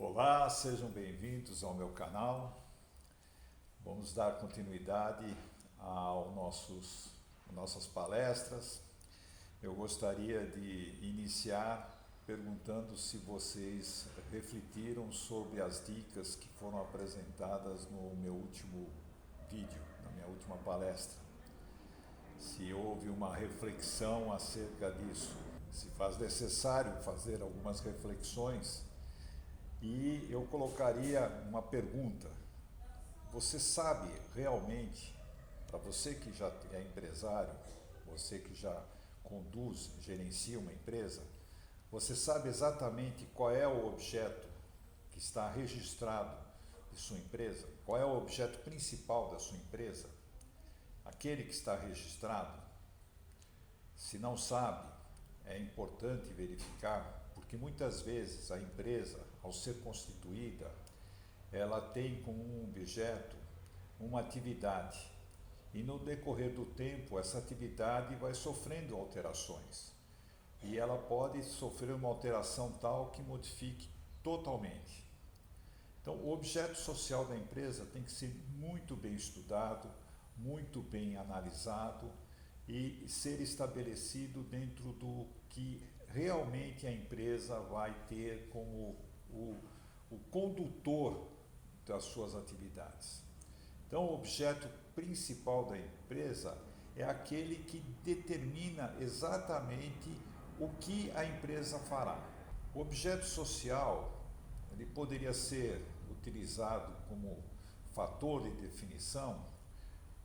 Olá, sejam bem-vindos ao meu canal. Vamos dar continuidade nossas palestras. Eu gostaria de iniciar perguntando se vocês refletiram sobre as dicas que foram apresentadas no meu último vídeo, na minha última palestra. Se houve uma reflexão acerca disso, se faz necessário fazer algumas reflexões. E eu colocaria uma pergunta: você sabe realmente, para você que já é empresário, você que já conduz, gerencia uma empresa, você sabe exatamente qual é o objeto que está registrado de sua empresa? Qual é o objeto principal da sua empresa? Aquele que está registrado? Se não sabe, é importante verificar, porque muitas vezes a empresa, ao ser constituída, ela tem como um objeto uma atividade. E no decorrer do tempo, essa atividade vai sofrendo alterações. E ela pode sofrer uma alteração tal que modifique totalmente. Então, o objeto social da empresa tem que ser muito bem estudado, muito bem analisado e ser estabelecido dentro do que realmente a empresa vai ter como o condutor das suas atividades. Então, o objeto principal da empresa é aquele que determina exatamente o que a empresa fará. O objeto social, ele poderia ser utilizado como fator de definição,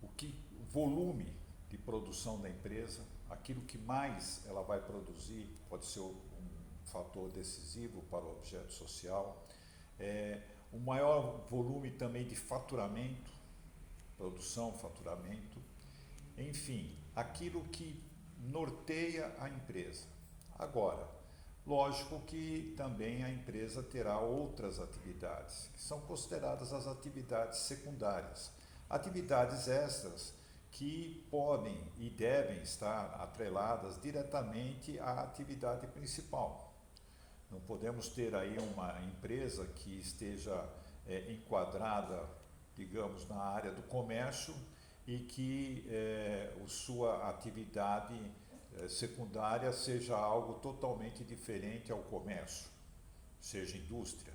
o volume de produção da empresa, aquilo que mais ela vai produzir pode ser um fator decisivo para o objeto social. O maior volume também de faturamento, produção, faturamento, enfim, aquilo que norteia a empresa. Agora, lógico que também a empresa terá outras atividades, que são consideradas as atividades secundárias, atividades extras que podem e devem estar atreladas diretamente à atividade principal. Não podemos ter aí uma empresa que esteja enquadrada, digamos, na área do comércio e que sua atividade secundária seja algo totalmente diferente ao comércio, seja indústria.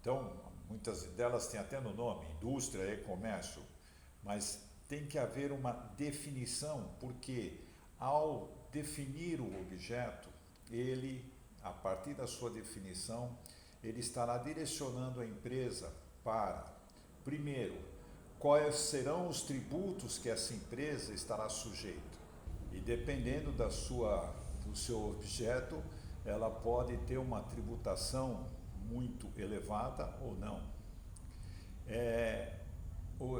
Então, muitas delas têm até no nome, indústria e comércio, mas tem que haver uma definição, porque ao definir o objeto, ele, a partir da sua definição, ele estará direcionando a empresa para, primeiro, quais serão os tributos que essa empresa estará sujeita. E dependendo do seu objeto, ela pode ter uma tributação muito elevada ou não.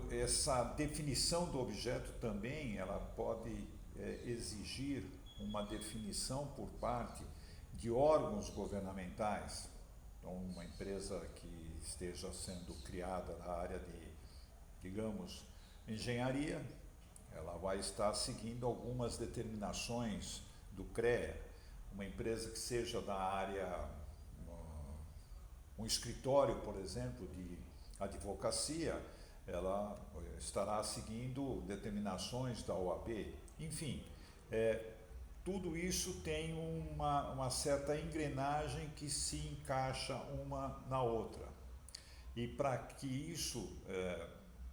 Essa definição do objeto também ela pode exigir uma definição por parte de órgãos governamentais. Então, uma empresa que esteja sendo criada na área de, digamos, engenharia, ela vai estar seguindo algumas determinações do CREA. Uma empresa que seja da área, um escritório, por exemplo, de advocacia, ela estará seguindo determinações da OAB. Enfim, tudo isso tem uma certa engrenagem que se encaixa uma na outra. E para que isso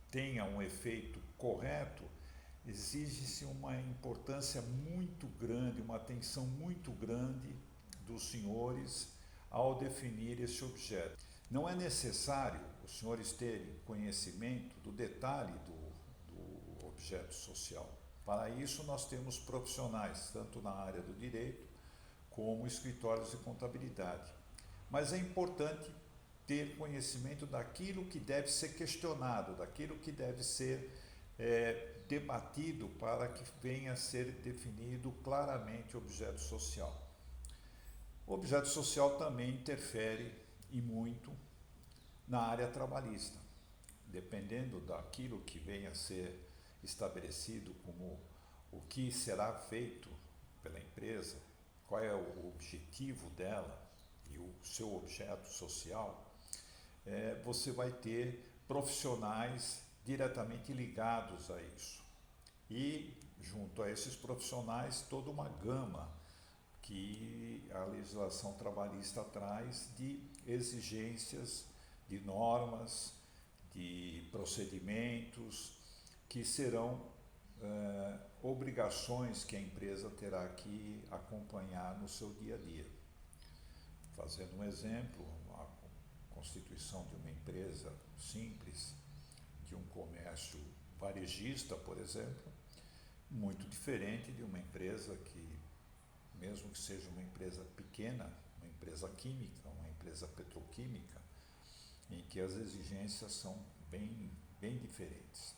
tenha um efeito correto, exige-se uma importância muito grande, uma atenção muito grande dos senhores ao definir esse objeto. Não é necessário os senhores terem conhecimento do detalhe do objeto social. Para isso, nós temos profissionais, tanto na área do direito, como escritórios de contabilidade. Mas é importante ter conhecimento daquilo que deve ser questionado, daquilo que deve ser debatido para que venha a ser definido claramente o objeto social. O objeto social também interfere e muito na área trabalhista, dependendo daquilo que venha a ser estabelecido como o que será feito pela empresa, qual é o objetivo dela, e o seu objeto social, você vai ter profissionais diretamente ligados a isso. E, junto a esses profissionais, toda uma gama que a legislação trabalhista traz de exigências, de normas, de procedimentos, que serão obrigações que a empresa terá que acompanhar no seu dia a dia. Fazendo um exemplo, a constituição de uma empresa simples, de um comércio varejista, por exemplo, muito diferente de uma empresa que, mesmo que seja uma empresa pequena, uma empresa química, uma empresa petroquímica, em que as exigências são bem diferentes.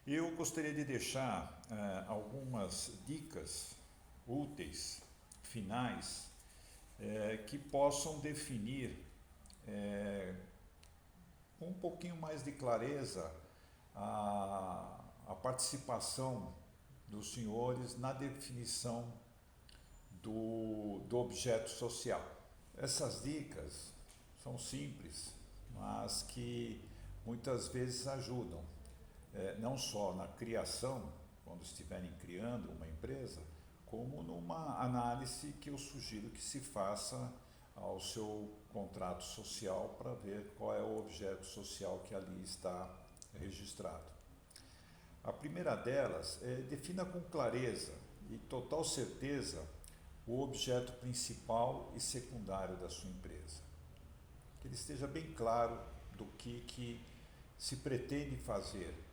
Eu gostaria de deixar algumas dicas úteis, finais, que possam definir com um pouquinho mais de clareza a participação dos senhores na definição do objeto social. Essas dicas são simples, mas que muitas vezes ajudam, não só na criação, quando estiverem criando uma empresa, como numa análise que eu sugiro que se faça ao seu contrato social para ver qual é o objeto social que ali está registrado. A primeira delas defina com clareza e total certeza o objeto principal e secundário da sua empresa. Que ele esteja bem claro do que se pretende fazer,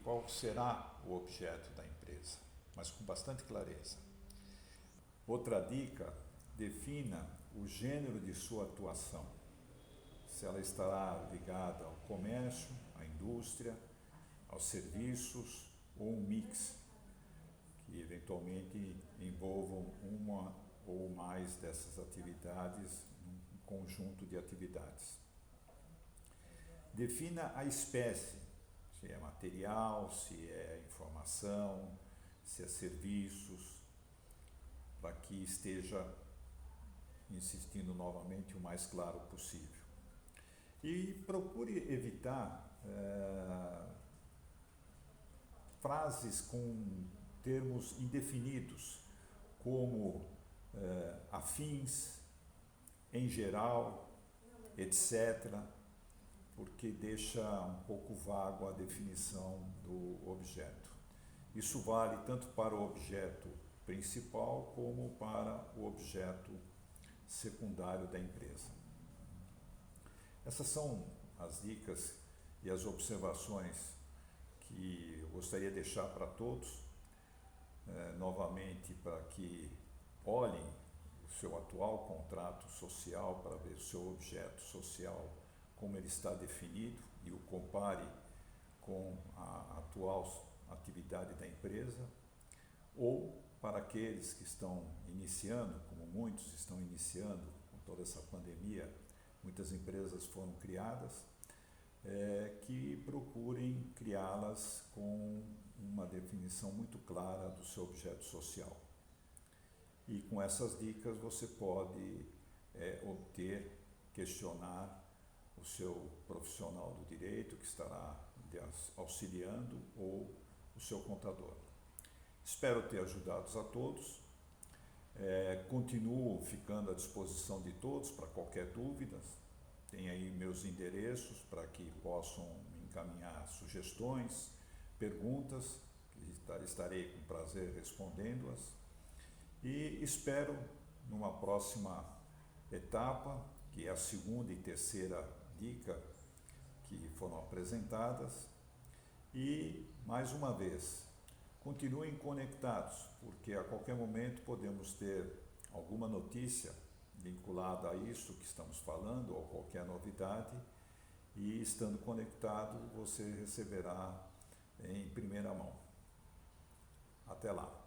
qual será o objeto da empresa, mas com bastante clareza. Outra dica, defina o gênero de sua atuação. Se ela estará ligada ao comércio, à indústria, aos serviços ou um mix, que eventualmente envolvam uma ou mais dessas atividades, um conjunto de atividades. Defina a espécie, se é material, se é informação, se é serviços, para que esteja, insistindo novamente, o mais claro possível. E procure evitar frases com termos indefinidos, como afins, em geral, etc., porque deixa um pouco vago a definição do objeto. Isso vale tanto para o objeto principal como para o objeto secundário da empresa. Essas são as dicas e as observações que eu gostaria de deixar para todos, novamente, para que olhem o seu atual contrato social para ver o seu objeto social, como ele está definido, e o compare com a atual atividade da empresa, ou para aqueles que estão iniciando, como muitos estão iniciando com toda essa pandemia, muitas empresas foram criadas, que procurem criá-las com uma definição muito clara do seu objeto social. E com essas dicas você pode questionar o seu profissional do direito que estará auxiliando ou o seu contador. Espero ter ajudado a todos. Continuo ficando à disposição de todos para qualquer dúvida. Tem aí meus endereços para que possam me encaminhar sugestões, perguntas, que estarei com prazer respondendo-as. E espero, numa próxima etapa, que é a segunda e terceira dica que foram apresentadas, e, mais uma vez, continuem conectados, porque a qualquer momento podemos ter alguma notícia vinculada a isso que estamos falando, ou qualquer novidade, e estando conectado, você receberá em primeira mão. Até lá!